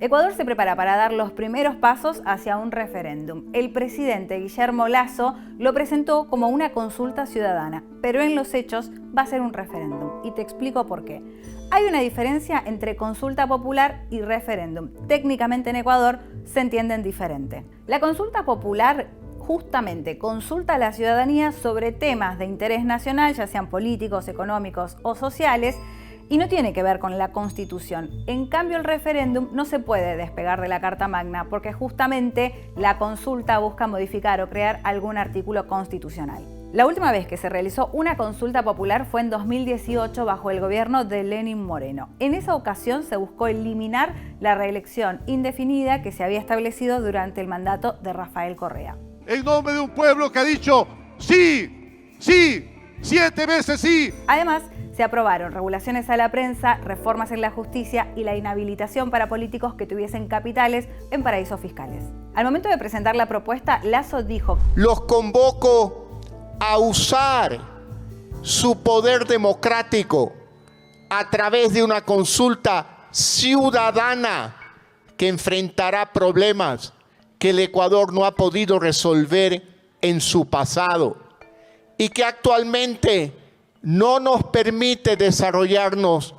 Ecuador se prepara para dar los primeros pasos hacia un referéndum. El presidente Guillermo Lasso lo presentó como una consulta ciudadana, pero en los hechos va a ser un referéndum. Y te explico por qué. Hay una diferencia entre consulta popular y referéndum. Técnicamente en Ecuador se entienden diferente. La consulta popular justamente consulta a la ciudadanía sobre temas de interés nacional, ya sean políticos, económicos o sociales, y no tiene que ver con la Constitución. En cambio, el referéndum no se puede despegar de la Carta Magna porque justamente la consulta busca modificar o crear algún artículo constitucional. La última vez que se realizó una consulta popular fue en 2018 bajo el gobierno de Lenín Moreno. En esa ocasión se buscó eliminar la reelección indefinida que se había establecido durante el mandato de Rafael Correa. En nombre de un pueblo que ha dicho sí, sí, 7 veces sí. Además, se aprobaron regulaciones a la prensa, reformas en la justicia y la inhabilitación para políticos que tuviesen capitales en paraísos fiscales. Al momento de presentar la propuesta, Lasso dijo: los convoco a usar su poder democrático a través de una consulta ciudadana que enfrentará problemas que el Ecuador no ha podido resolver en su pasado y que actualmente no nos permite desarrollarnos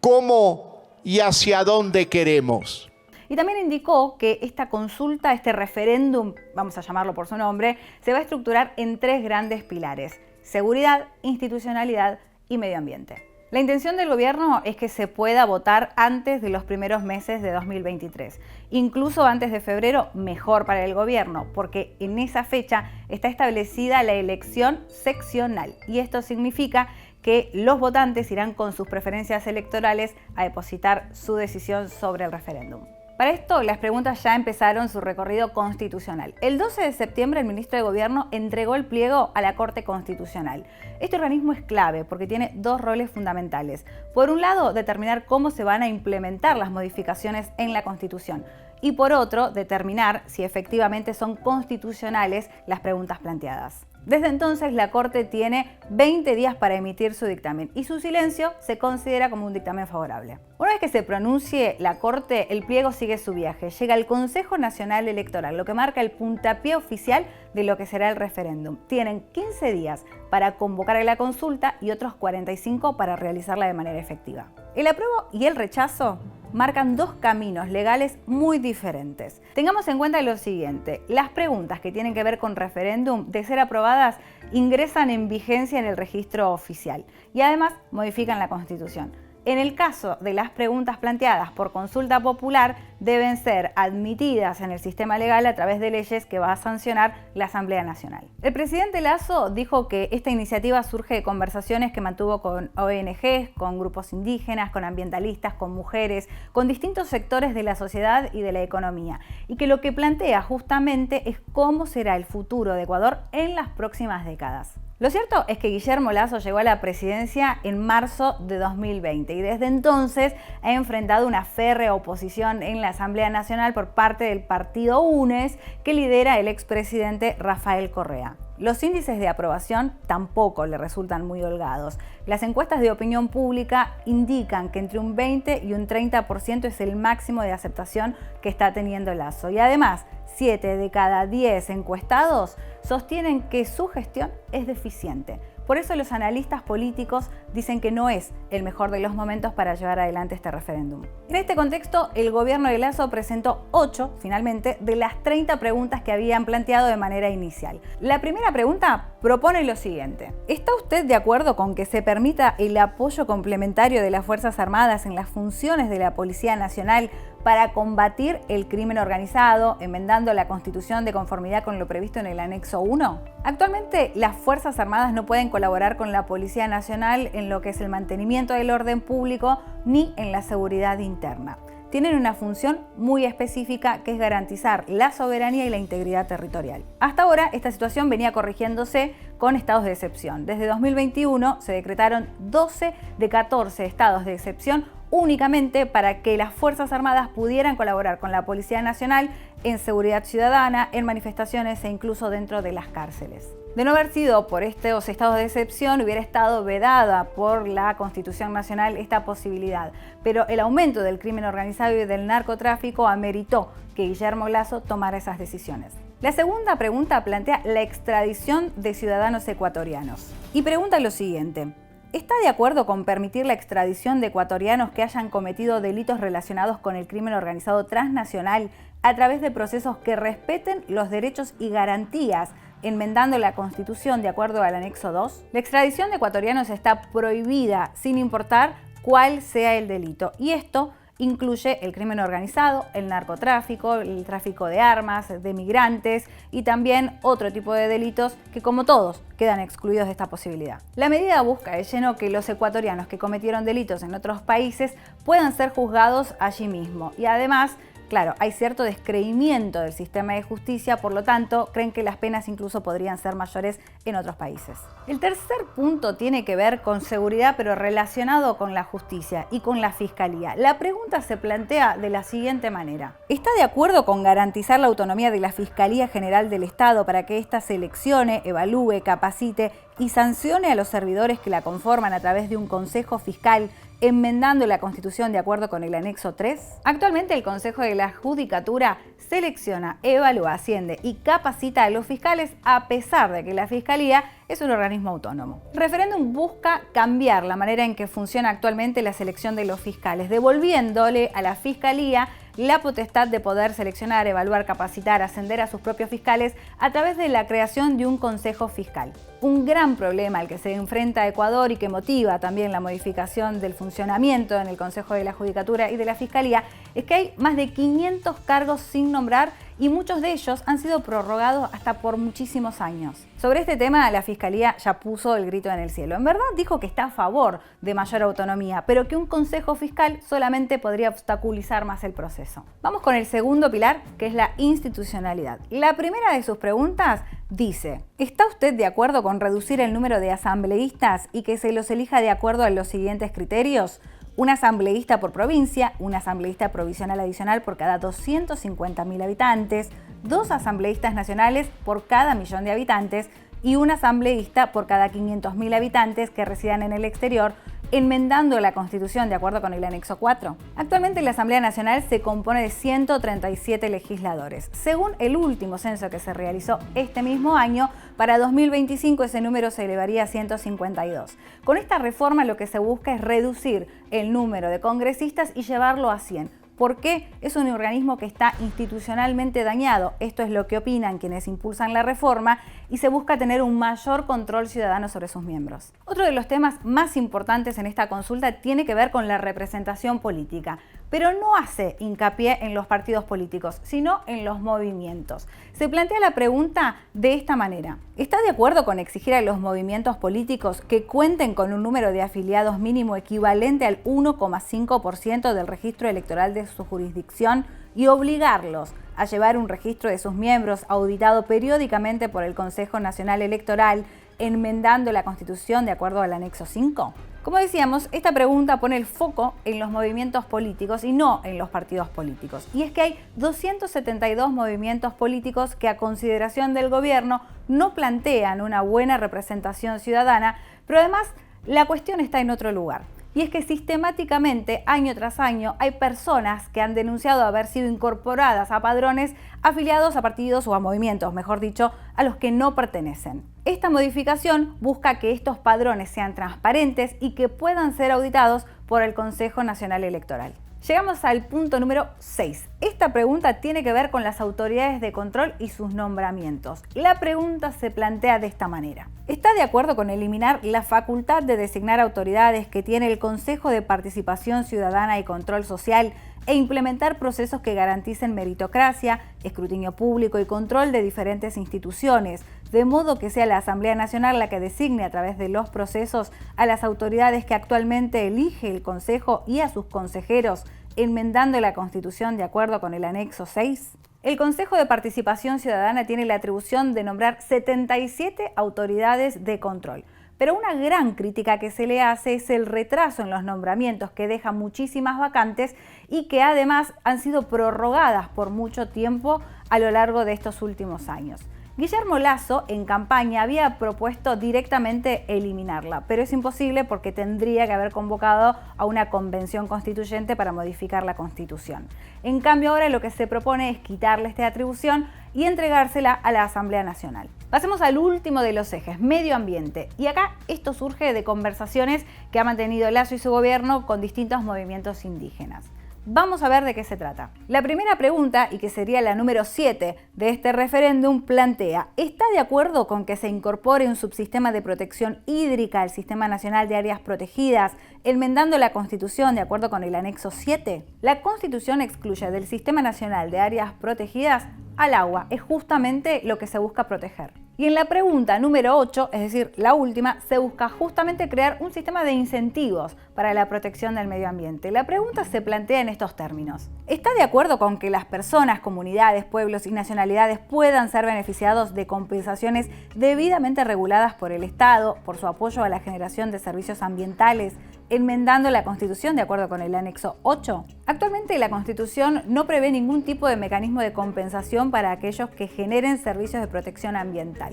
cómo y hacia dónde queremos. Y también indicó que esta consulta, este referéndum, vamos a llamarlo por su nombre, se va a estructurar en 3 grandes pilares: seguridad, institucionalidad y medio ambiente. La intención del gobierno es que se pueda votar antes de los primeros meses de 2023. Incluso antes de febrero, mejor para el gobierno, porque en esa fecha está establecida la elección seccional. Y esto significa que los votantes irán con sus preferencias electorales a depositar su decisión sobre el referéndum. Para esto, las preguntas ya empezaron su recorrido constitucional. El 12 de septiembre, el ministro de Gobierno entregó el pliego a la Corte Constitucional. Este organismo es clave porque tiene 2 roles fundamentales. Por un lado, determinar cómo se van a implementar las modificaciones en la Constitución. Y por otro, determinar si efectivamente son constitucionales las preguntas planteadas. Desde entonces, la Corte tiene 20 días para emitir su dictamen y su silencio se considera como un dictamen favorable. Una vez que se pronuncie la Corte, el pliego sigue su viaje. Llega al Consejo Nacional Electoral, lo que marca el puntapié oficial de lo que será el referéndum. Tienen 15 días para convocar a la consulta y otros 45 para realizarla de manera efectiva. El apruebo y el rechazo marcan 2 caminos legales muy diferentes. Tengamos en cuenta lo siguiente: las preguntas que tienen que ver con referéndum, de ser aprobadas, ingresan en vigencia en el registro oficial y además modifican la Constitución. En el caso de las preguntas planteadas por consulta popular, deben ser admitidas en el sistema legal a través de leyes que va a sancionar la Asamblea Nacional. El presidente Lasso dijo que esta iniciativa surge de conversaciones que mantuvo con ONGs, con grupos indígenas, con ambientalistas, con mujeres, con distintos sectores de la sociedad y de la economía, y que lo que plantea justamente es cómo será el futuro de Ecuador en las próximas décadas. Lo cierto es que Guillermo Lasso llegó a la presidencia en marzo de 2020 y desde entonces ha enfrentado una férrea oposición en la Asamblea Nacional por parte del partido UNES que lidera el expresidente Rafael Correa. Los índices de aprobación tampoco le resultan muy holgados. Las encuestas de opinión pública indican que entre un 20 y un 30% es el máximo de aceptación que está teniendo Lasso. Y además, 7 de cada 10 encuestados sostienen que su gestión es deficiente. Por eso los analistas políticos dicen que no es el mejor de los momentos para llevar adelante este referéndum. En este contexto, el gobierno de Lasso presentó 8, finalmente, de las 30 preguntas que habían planteado de manera inicial. La primera pregunta propone lo siguiente: ¿está usted de acuerdo con que se permita el apoyo complementario de las Fuerzas Armadas en las funciones de la Policía Nacional para combatir el crimen organizado, enmendando la Constitución de conformidad con lo previsto en el anexo 1? Actualmente, las Fuerzas Armadas no pueden colaborar con la Policía Nacional en lo que es el mantenimiento del orden público ni en la seguridad interna. Tienen una función muy específica, que es garantizar la soberanía y la integridad territorial. Hasta ahora, esta situación venía corrigiéndose con estados de excepción. Desde 2021 se decretaron 12 de 14 estados de excepción únicamente para que las Fuerzas Armadas pudieran colaborar con la Policía Nacional en seguridad ciudadana, en manifestaciones e incluso dentro de las cárceles. De no haber sido por estos estados de excepción, hubiera estado vedada por la Constitución Nacional esta posibilidad. Pero el aumento del crimen organizado y del narcotráfico ameritó que Guillermo Lasso tomara esas decisiones. La segunda pregunta plantea la extradición de ciudadanos ecuatorianos. Y pregunta lo siguiente: ¿está de acuerdo con permitir la extradición de ecuatorianos que hayan cometido delitos relacionados con el crimen organizado transnacional a través de procesos que respeten los derechos y garantías, enmendando la Constitución de acuerdo al anexo 2? La extradición de ecuatorianos está prohibida sin importar cuál sea el delito, y esto incluye el crimen organizado, el narcotráfico, el tráfico de armas, de migrantes y también otro tipo de delitos que, como todos, quedan excluidos de esta posibilidad. La medida busca de lleno que los ecuatorianos que cometieron delitos en otros países puedan ser juzgados allí mismo, y además, claro, hay cierto descreimiento del sistema de justicia, por lo tanto, creen que las penas incluso podrían ser mayores en otros países. El tercer punto tiene que ver con seguridad, pero relacionado con la justicia y con la fiscalía. La pregunta se plantea de la siguiente manera: ¿está de acuerdo con garantizar la autonomía de la Fiscalía General del Estado para que ésta seleccione, evalúe, capacite y sancione a los servidores que la conforman a través de un consejo fiscal, enmendando la Constitución de acuerdo con el anexo 3? Actualmente el Consejo de la Judicatura selecciona, evalúa, asciende y capacita a los fiscales, a pesar de que la Fiscalía es un organismo autónomo. El referéndum busca cambiar la manera en que funciona actualmente la selección de los fiscales, devolviéndole a la Fiscalía la potestad de poder seleccionar, evaluar, capacitar, ascender a sus propios fiscales a través de la creación de un consejo fiscal. Un gran problema al que se enfrenta Ecuador y que motiva también la modificación del funcionamiento en el Consejo de la Judicatura y de la Fiscalía es que hay más de 500 cargos sin nombrar y muchos de ellos han sido prorrogados hasta por muchísimos años. Sobre este tema, la Fiscalía ya puso el grito en el cielo. En verdad dijo que está a favor de mayor autonomía, pero que un consejo fiscal solamente podría obstaculizar más el proceso. Vamos con el segundo pilar, que es la institucionalidad. La primera de sus preguntas dice: ¿está usted de acuerdo con reducir el número de asambleístas y que se los elija de acuerdo a los siguientes criterios? Un asambleísta por provincia, un asambleísta provisional adicional por cada 250.000 habitantes, 2 asambleístas nacionales por cada 1.000.000 de habitantes y un asambleísta por cada 500.000 habitantes que residan en el exterior, enmendando la Constitución de acuerdo con el anexo 4. Actualmente la Asamblea Nacional se compone de 137 legisladores. Según el último censo que se realizó este mismo año, para 2025 ese número se elevaría a 152. Con esta reforma lo que se busca es reducir el número de congresistas y llevarlo a 100. Porque es un organismo que está institucionalmente dañado. Esto es lo que opinan quienes impulsan la reforma y se busca tener un mayor control ciudadano sobre sus miembros. Otro de los temas más importantes en esta consulta tiene que ver con la representación política, pero no hace hincapié en los partidos políticos, sino en los movimientos. Se plantea la pregunta de esta manera: ¿está de acuerdo con exigir a los movimientos políticos que cuenten con un número de afiliados mínimo equivalente al 1,5% del registro electoral de su jurisdicción y obligarlos a llevar un registro de sus miembros auditado periódicamente por el Consejo Nacional Electoral, enmendando la Constitución de acuerdo al anexo 5? Como decíamos, esta pregunta pone el foco en los movimientos políticos y no en los partidos políticos. Y es que hay 272 movimientos políticos que, a consideración del gobierno, no plantean una buena representación ciudadana, pero además la cuestión está en otro lugar. Y es que sistemáticamente, año tras año, hay personas que han denunciado haber sido incorporadas a padrones afiliados a partidos o a movimientos, mejor dicho, a los que no pertenecen. Esta modificación busca que estos padrones sean transparentes y que puedan ser auditados por el Consejo Nacional Electoral. Llegamos al punto número 6. Esta pregunta tiene que ver con las autoridades de control y sus nombramientos. La pregunta se plantea de esta manera: ¿está de acuerdo con eliminar la facultad de designar autoridades que tiene el Consejo de Participación Ciudadana y Control Social e implementar procesos que garanticen meritocracia, escrutinio público y control de diferentes instituciones, de modo que sea la Asamblea Nacional la que designe a través de los procesos a las autoridades que actualmente elige el Consejo y a sus consejeros, enmendando la Constitución de acuerdo con el anexo 6? El Consejo de Participación Ciudadana tiene la atribución de nombrar 77 autoridades de control, Pero una gran crítica que se le hace es el retraso en los nombramientos, que deja muchísimas vacantes y que además han sido prorrogadas por mucho tiempo a lo largo de estos últimos años. Guillermo Lasso, en campaña, había propuesto directamente eliminarla, pero es imposible porque tendría que haber convocado a una convención constituyente para modificar la Constitución. En cambio, ahora lo que se propone es quitarle esta atribución y entregársela a la Asamblea Nacional. Pasemos al último de los ejes, medio ambiente. Y acá esto surge de conversaciones que ha mantenido Lasso y su gobierno con distintos movimientos indígenas. Vamos a ver de qué se trata. La primera pregunta, y que sería la número 7 de este referéndum, plantea: ¿está de acuerdo con que se incorpore un subsistema de protección hídrica al Sistema Nacional de Áreas Protegidas, enmendando la Constitución de acuerdo con el anexo 7? La Constitución excluye del Sistema Nacional de Áreas Protegidas al agua, es justamente lo que se busca proteger. Y en la pregunta número 8, es decir, la última, se busca justamente crear un sistema de incentivos para la protección del medio ambiente. La pregunta se plantea en estos términos: ¿está de acuerdo con que las personas, comunidades, pueblos y nacionalidades puedan ser beneficiados de compensaciones debidamente reguladas por el Estado por su apoyo a la generación de servicios ambientales, enmendando la Constitución de acuerdo con el anexo 8? Actualmente la Constitución no prevé ningún tipo de mecanismo de compensación para aquellos que generen servicios de protección ambiental.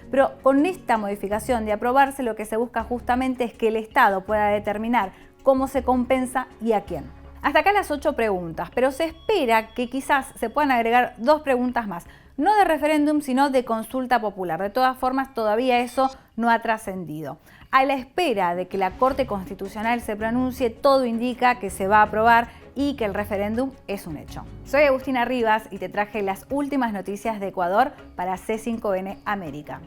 Pero con esta modificación de aprobarse, lo que se busca justamente es que el Estado pueda determinar cómo se compensa y a quién. Hasta acá las 8 preguntas, pero se espera que quizás se puedan agregar 2 preguntas más, no de referéndum, sino de consulta popular. De todas formas, todavía eso no ha trascendido. A la espera de que la Corte Constitucional se pronuncie, todo indica que se va a aprobar y que el referéndum es un hecho. Soy Agustina Rivas y te traje las últimas noticias de Ecuador para C5N América.